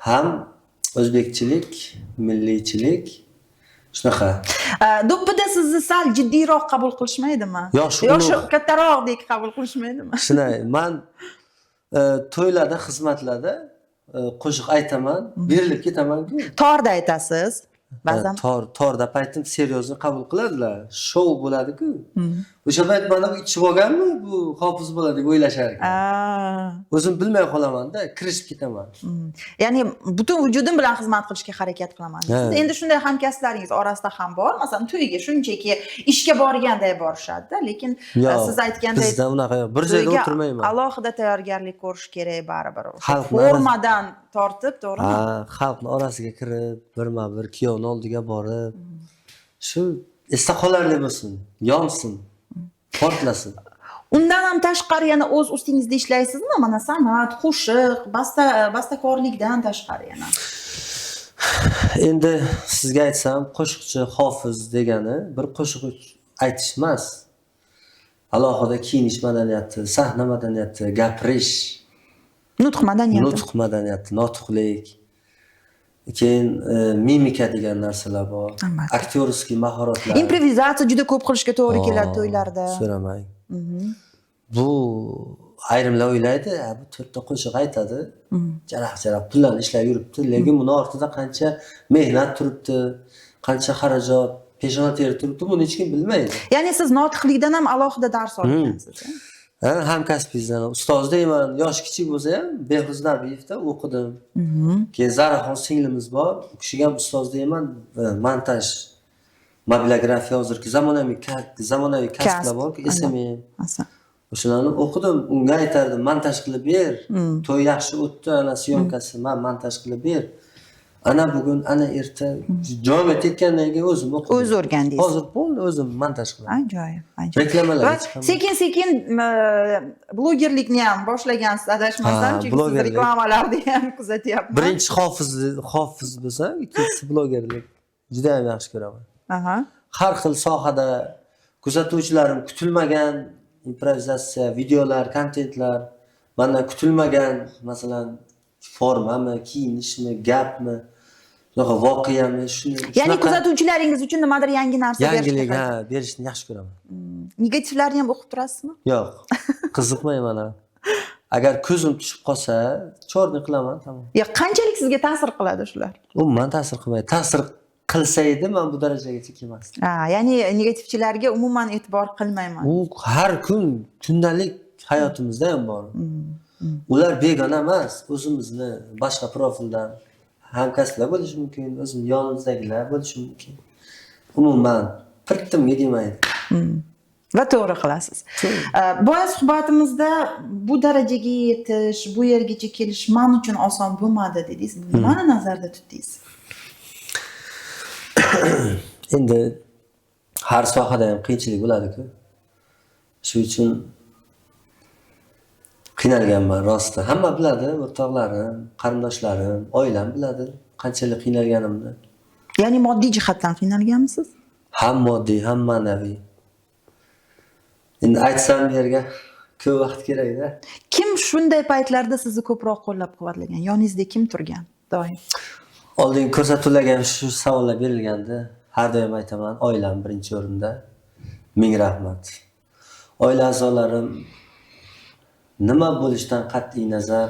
Speaker 2: ham o'zbekchilik, milliychilik shunaqa.
Speaker 1: Do'ppida sizni sal jiddiyroq qabul qilishmaydimi? Yoshi kattaroqdek qabul qilishmaydimi?
Speaker 2: Shunday, men to'ylarda, xizmatlarda qo'shiq aytaman, berilib ketaman-ku.
Speaker 1: Torda aytasiz. Ba'zan
Speaker 2: torda paytim seryozni qabul qiladilar. Shou bo'ladi-ku. O'sha payt mana bu ichib olganmi, bu hofiz bo'ladi deb o'ylashar ekan. O'zim bilmay qolaman-da, kirishib ketaman.
Speaker 1: Ya'ni butun vujudim bilan xizmat qilishga harakat qilaman. Siz endi shunday hamkasblaringiz orasida ham bor. Masalan, to'yga shunchaki ishga borganday borishadi-da, lekin siz aytgandek
Speaker 2: bizda unaqa bir joyda o'tirmayman.
Speaker 1: Alohida tayyorgarlik ko'rish kerak baribir. Formadan tortib, to'g'rimi?
Speaker 2: Xalqning orasiga kirib, birma-bir kuyovning oldiga borib, shu esda qolarli bo'lsin, yonsin, portlasin.
Speaker 1: Undan ham tashqari yana o'z ustingizda ishlaysizmi? Mana san'at, qo'shiq, bastakorlikdan tashqari yana.
Speaker 2: Endi sizga aytsam, qo'shiqchi, hofiz degani bir qo'shiq aytish emas. Alohida kiyinish madaniyati, sahna madaniyati, gapirish,
Speaker 1: nutq madaniyati.
Speaker 2: Nutq madaniyati, notiqlik. Keyin mimika degan narsalar bor. Aktyorskiy mahoratlar.
Speaker 1: Improvizatsiya juda ko'p qilishga to'g'ri keladi to'ylarda.
Speaker 2: So'ramang. Bu ayrimlar o'ylaydi, bu 4 ta qo'shiq aytadi, jaraq-jaraq pullarni ishlab yuribdi, lekin buni ortida qancha mehnat turibdi, qancha xarajat, peshona teri turibdi, buni hech kim bilmaydi.
Speaker 1: Ya'ni siz notiqlikdan ham alohida dars olgansiz.
Speaker 2: Hamkasbingizdan ustoz deyman, yoshi kichik bo'lsa ham Behruz Nabiyevda o'qidim. Keyin Zaraxon singlimiz bor, u kishiga ham ustoz deyman, montaj, mobilografiya hozirgi zamonaviy kasblar bor-ku, SMM. O'shalarni o'qidim, unga aytardim, montaj qilib ber. To'y yaxshi o'tdi, ana syomkasi, men montaj qilib ber. Ana bugun, ana erta joyga tekkandan keyin o'zim o'qidim.
Speaker 1: O'z o'rgandingiz.
Speaker 2: Hozir bo'ldi, o'zim montaj qilaman.
Speaker 1: Ajoyib.
Speaker 2: Reklamalar.
Speaker 1: Sekin blogerlikni ham boshlagansiz, adashmasam, chunki siz reklamalarni ham kuzatyapman.
Speaker 2: Birinchi hofiz bo'lsam, ikkinchisi blogerlik. Juda ham yaxshi ko'raman. Har xil sohada kuzatuvchilarim kutilmagan improvizatsiya, videolar, kontentlar, mana kutilmagan, masalan, formami, kiyinishmi, gapmi, yo'q voqeami, shuni.
Speaker 1: Ya'ni kuzatuvchilaringiz uchun nimadir yangi narsa
Speaker 2: yangilik berishni yaxshi ko'raman.
Speaker 1: Negativlarni ham o'qib turasizmi?
Speaker 2: Yo'q, qiziqmayman. Agar ko'zim tushib qolsa, chorni qilaman, tamom.
Speaker 1: Yo'q, qanchalik sizga ta'sir qiladi shular?
Speaker 2: Umuman ta'sir qilmaydi. Ta'sir qilsa edi, men bu darajagacha kelmasdim.
Speaker 1: Ya'ni negativchilarga umuman e'tibor qilmayman.
Speaker 2: U har kun kundalik hayotimizda ham bor. Ular begona emas, o'zimizni boshqa profildan hamkasblar bo'lishi mumkin, o'zimiz yonimizdagilar bo'lishi mumkin. Umuman pirtimga demaydi.
Speaker 1: Va to'g'ri qilasiz. Boya suhbatimizda bu darajaga yetish, bu yergacha kelish men uchun oson bo'lmadi dedingiz. Nimani nazarda tutdingiz?
Speaker 2: Endi har sohada ham qiyinchilik bo'ladi-ku. Shu uchun qiynalganman rosti. Hamma biladi, o'rtoqlarim, qarindoshlarim, oilam biladi qanchalik qiynalganimni.
Speaker 1: Ya'ni moddiy jihatdan qiynalganmisiz?
Speaker 2: Ham moddiy, ham ma'naviy. Endi aytsam bu yerga ko'p vaqt kerak-da.
Speaker 1: Kim shunday paytlarda sizni ko'proq qo'llab-quvvatlagan? Yoningizda kim turgan doim?
Speaker 2: Oldin ko'rsatuvlarga ham shu savollar berilgandi. Har doim aytaman, oilam birinchi o'rinda. Ming rahmat. Oila a'zolarim nima bo'lishidan qat'iy nazar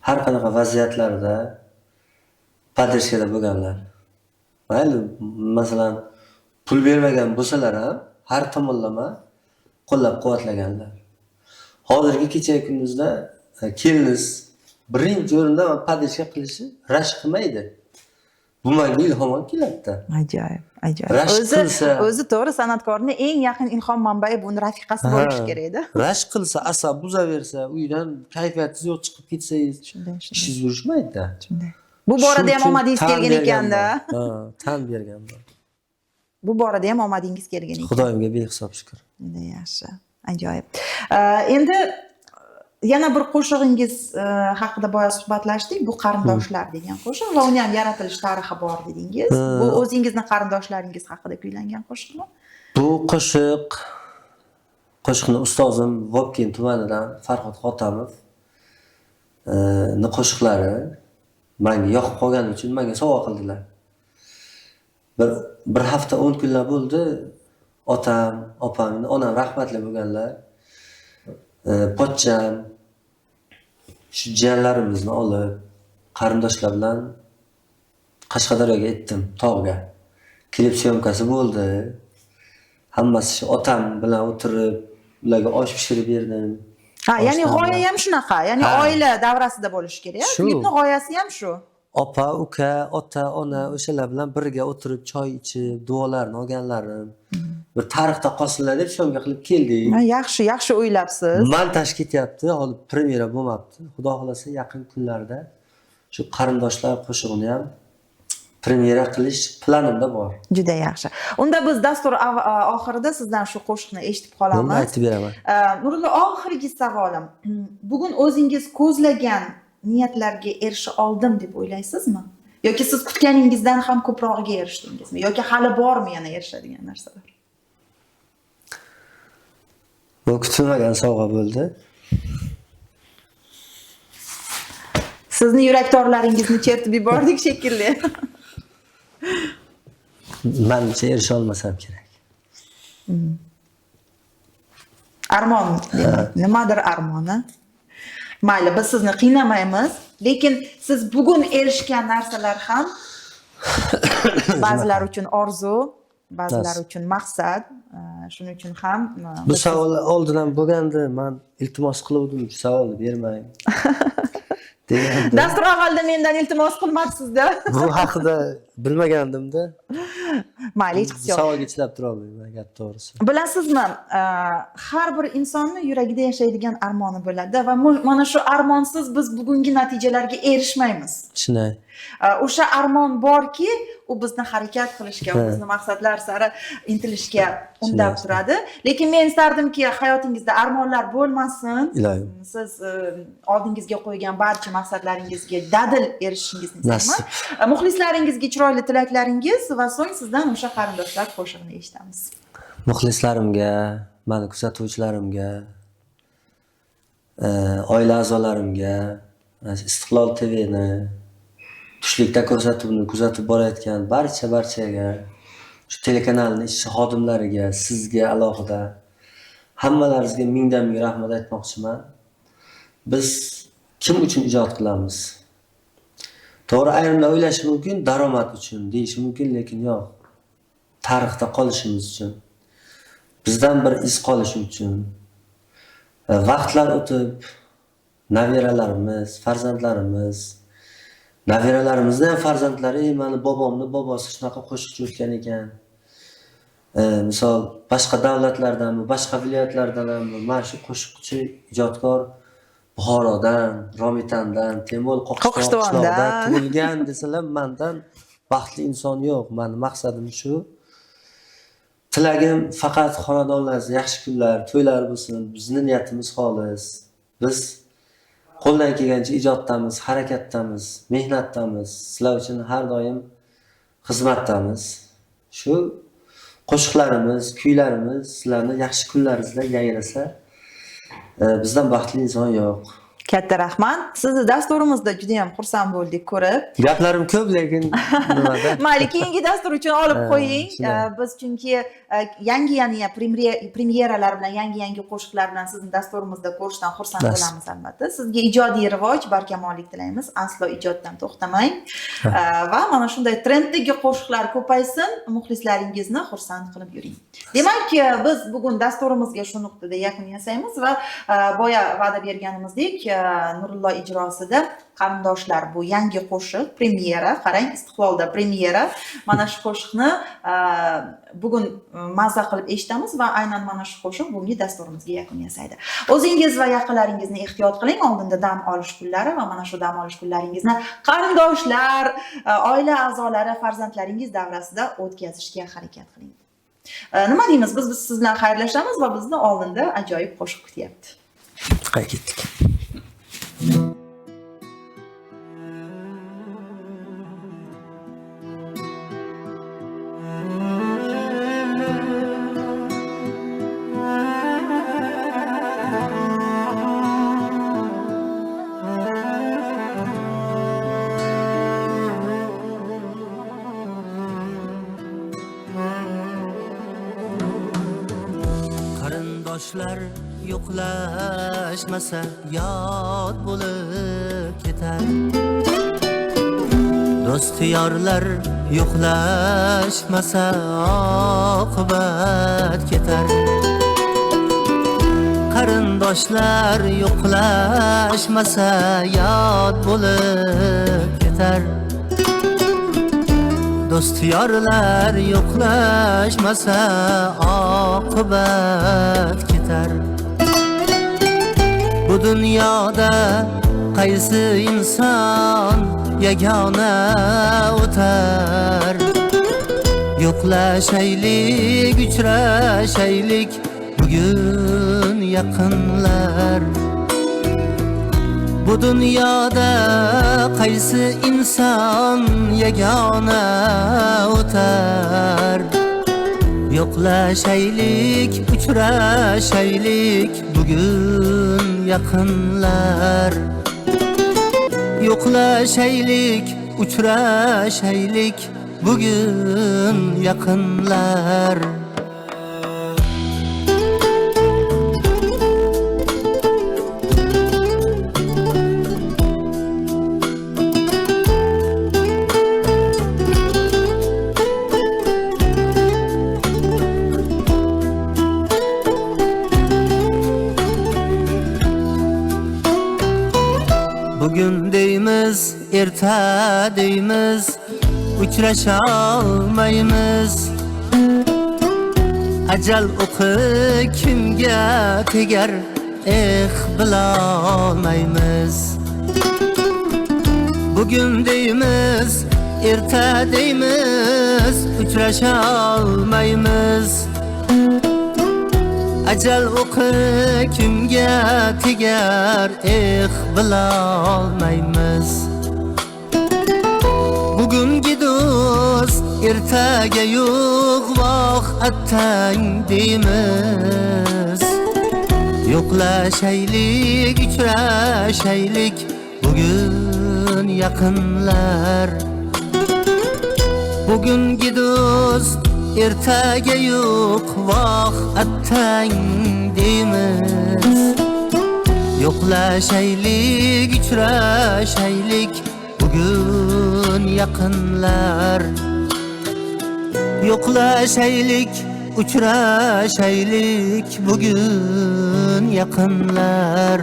Speaker 2: har qanaqa vaziyatlarda podreshkada bo'lganlar. Mayli, masalan, pul bermagan bo'lsalar ham har tomonlama qo'llab-quvvatlaganlar. Hozirgi kecha kunduzda keliniz birinchi o'rinda podreshka qilishi rashk qilmaydi. Bu menga ilhom olib keladi-da.
Speaker 1: Ajoyib, ajoyib.
Speaker 2: Rashk qilsa,
Speaker 1: O'zi to'g'ri san'atkorning eng yaqin ilhom manbai buni rafiqasi bo'lishi kerak-da.
Speaker 2: rashk qilsa, asab buzaversa, uydan kayfiyatingiz yo'q chiqib ketsangiz,
Speaker 1: Shunday.
Speaker 2: ishingiz yurishmaydi-da.
Speaker 1: Shunday. Bu borada ham omadingiz kelgan ekan-da.
Speaker 2: Ha, tan berganman.
Speaker 1: Bu borada ham omadingiz kelgan ekan.
Speaker 2: Xudoyimga behisob shukr.
Speaker 1: Juda yaxshi. Ajoyib. Endi yana bir qo'shig'ingiz haqida boya suhbatlashdik. Bu qarindoshlar degan qo'shiq va uni ham yaratilish tarixi bor dedingiz. Bu o'zingizning qarindoshlaringiz haqida kuylangan qo'shiqmi?
Speaker 2: Bu qo'shiqni ustozim Vobkent tumanidan Farhod Xotamov ni qo'shiqlari menga yoqib qolgani uchun menga sovg'a qildilar. Bir hafta 10 kunlar bo'ldi. Otam, opam, onam rahmatli bo'lganlar. Pochcham shu jiyanlarimizni olib qarindoshlar bilan Qashqadaryoga ketdim, tog'ga. Klip syomkasi bo'ldi. Hammasi shu otam bilan o'tirib, ularga osh pishirib berdim.
Speaker 1: Ha, ya'ni g'oya ham shunaqa. Ya'ni oila davrasida bo'lishi kerak.
Speaker 2: Shu.
Speaker 1: Klipning g'oyasi ham shu.
Speaker 2: Opa, uka, ota, ona o'shalar bilan birga o'tirib choy ichib, duolarni olganlarim. Bir tarixda qolsinlar deb shunga qilib keldik.
Speaker 1: Yaxshi, yaxshi o'ylabsiz.
Speaker 2: Montaj ketyapti, hozir premyera bo'lmabdi. Xudo xolasa yaqin kunlarda shu qarindoshlar qo'shig'ini ham premyera qilish planimda bor.
Speaker 1: Juda yaxshi. Unda biz dastur oxirida sizdan shu qo'shiqni eshitib
Speaker 2: Buni
Speaker 1: qolamiz.
Speaker 2: aytib beraman.
Speaker 1: Nurullo, oxirgi savolim. Bugun o'zingiz ko'zlagan niyatlarga erisha oldim deb o'ylaysizmi? Yoki siz kutganingizdan ham ko'prog'iga erishdingizmi? Yoki hali bormi yana erishadigan narsalar?
Speaker 2: Bu kutilmagan sovg'a bo'ldi.
Speaker 1: Sizni yurakdorlaringizni chertib yubordik shekilli.
Speaker 2: Menimcha erisha olmasam kerak.
Speaker 1: Armon demak, nimadir armoni. Mayli, biz sizni qiynamaymiz, lekin siz bugun erishgan narsalar ham ba'zilar uchun orzu, ba'zilar uchun maqsad. Shuning uchun ham
Speaker 2: Bu savol oldin ham bo'lgandi. Men iltimos qiluvdim, shu savolni bermang. Degandim.
Speaker 1: Dastur avvalda mendan iltimos qilmabsiz-da.
Speaker 2: Bu haqida bilmagandim-da.
Speaker 1: Mayli, hech qisi yo'q.
Speaker 2: Savolga chidab tura olmayman, gap to'g'risi.
Speaker 1: Bilasizmi, har bir insonning yuragida yashaydigan armoni bo'ladi va mana shu armonsiz biz bugungi natijalarga erishmaymiz.
Speaker 2: Shunday.
Speaker 1: O'sha armon borki, u bizni harakat qilishga, bizni maqsadlar sari intilishga undab turadi. Lekin men istardimki, hayotingizda armonlar bo'lmasin.
Speaker 2: Iloyim.
Speaker 1: Siz oldingizga qo'ygan barcha maqsadlaringizga dadil erishishingizni istaman. Muxlislaringizga chiroyli tilaklaringiz va so'ng sizdan o'sha qarindoshlar qo'shig'ini eshitamiz.
Speaker 2: Muxlislarimga, meni kuzatuvchilarimga, oila a'zolarimga, Istiqlol TVni tushlikda ko'rsatuvni kuzatib borayotgan barchaga, shu telekanalning ishchi xodimlariga, sizga alohida hammalaringizga mingdan ming rahmat aytmoqchiman. Biz kim uchun ijod qilamiz? To'g'ri, ayrimlar o'ylashi mumkin, daromad uchun deyishi mumkin, lekin yo'q. Tarixda qolishimiz uchun. Bizdan bir iz qolishi uchun. Vaqtlar o'tib, nabiralarimiz, farzandlarimiz, nabiralarimizni ham farzandlari, meni bobomni bobosi shunaqa qo'shiqchi o'tgan ekan. Misol, boshqa davlatlardanmi, boshqa viloyatlardanmi, mana shu qo'shiqchi, ijodkor Buxorodan, Romitandan, Temur Qo'qishtoqdan tug'ilgan desalar, mendan baxtli inson yo'q. Meni maqsadim shu. Tilagim faqat xonadonlaringizda yaxshi kunlar, to'ylar bo'lsin. Bizning niyatimiz xolis. Biz qo'ldan kelgancha ijoddamiz, harakatdamiz, mehnatdamiz. Sizlar uchun har doim xizmatdamiz. Shu qo'shiqlarimiz, kuylarimiz sizlarni yaxshi kunlaringizda yayrasa, bizdan baxtli inson yo'q.
Speaker 1: Katta rahmat. Sizni dasturimizda juda ham xursand bo'ldik ko'rib.
Speaker 2: Gaplarim ko'p, lekin nimada?
Speaker 1: Mayli, keyingi dastur uchun olib qo'ying.
Speaker 2: shunday.
Speaker 1: Biz chunki yangi premyeralar bilan, yangi qo'shiqlar bilan sizni dasturimizda ko'rishdan xursand
Speaker 2: Bas.
Speaker 1: bo'lamiz albatta. Sizga ijodiy rivoj, barkamollik tilaymiz. Aslo ijoddan to'xtamang. Va mana shunday trenddagi qo'shiqlar ko'paysin, muxlislaringizni xursand qilib yuring. Demak, biz bugun dasturimizga shu nuqtada yakun yasaymiz va boya va'da berganimizdek, Nurullo ijrosida Qarindoshlar bu yangi qo'shiq, premyera, qarang, Istiqbolda premyera. Mana shu qo'shiqni bugun mazza qilib eshitamiz va aynan mana shu qo'shiq bugungi dasturimizga yakun yasaydi. O'zingiz va yaqinlaringizni ehtiyot qiling, oldinda dam olish kunlari va mana shu dam olish kunlaringizni qarindoshlar, oila a'zolari, farzandlaringiz davrasida o'tkazishga harakat qiling. Nima deymiz? Biz siz bilan xayrlashamiz va bizni oldinda ajoyib qo'shiq kutyapti.
Speaker 2: Qaytdik.
Speaker 3: Qarindoshlar yo'qlashmasa yod bo'lib ketar. Do'st yorlar yo'qlashmasa oqibat ketar. Qarindoshlar yo'qlashmasa yod bo'lib ketar. Do'st yorlar yo'qlashmasa oqibat ketar. Bu dunyoda qaysi inson yagona o'tar. Yo'qlashaylik, uchrashaylik bugun yaqinlar. Bu dunyoda qaysi inson yagona o'tar. Yo'qlashaylik, uchrashaylik bugun yaqinlar. Yo'qlashaylik, uchrashaylik bugun yaqinlar. Bugün deymiz, erta deymiz, uchrasha olmaymiz. Ajal o'qi kimga tegar, bilolmaymiz. Bugün deymiz, erta deymiz, uchrasha olmaymiz. Ajal o'qi kimga tegar, bilolmaymiz. Bugungi do'st ertaga yo'q, voh attang deymiz. Yo'qlashaylik, uchrashaylik bugun yaqinlar. Bugungi do'st ertaga yo'q, voh attang deymiz. Yo'qlashaylik, uchrashaylik bugun yaqinlar. Yo'qlashaylik, uchrashaylik bugun yaqinlar.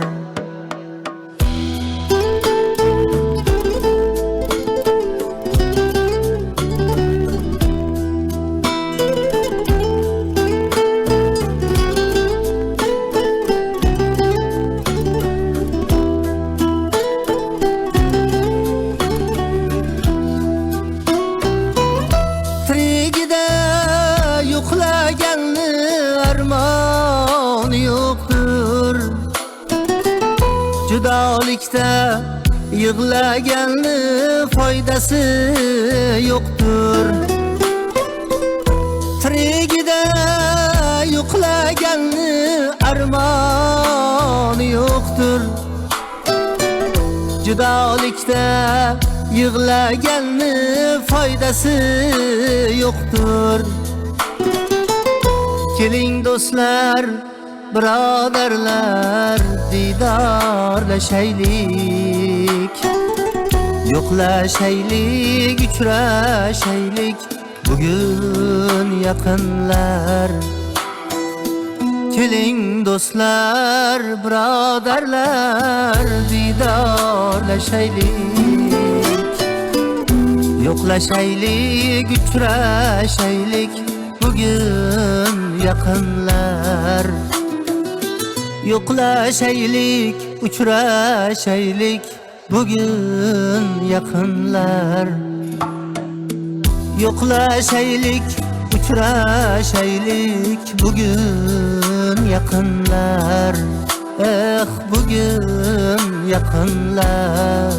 Speaker 3: yig'laganni foydasi yo'qdir. Tirigida yo'qlaganni armoni yo'qdir. Judolikda yig'laganni foydasi yo'qdir. Keling do'stlar, birodarlar, didorlashaylik, yo'qlashaylik, uchrashaylik bugun yaqinlar. Keling do'stlar, birodarlar, didorlashaylik, yo'qlashaylik, uchrashaylik bugun yaqinlar. Yo'qlashaylik, uchrashaylik bugun yaqinlar. Yo'qlashaylik, uchrashaylik bugun yaqinlar. Bugun yaqinlar.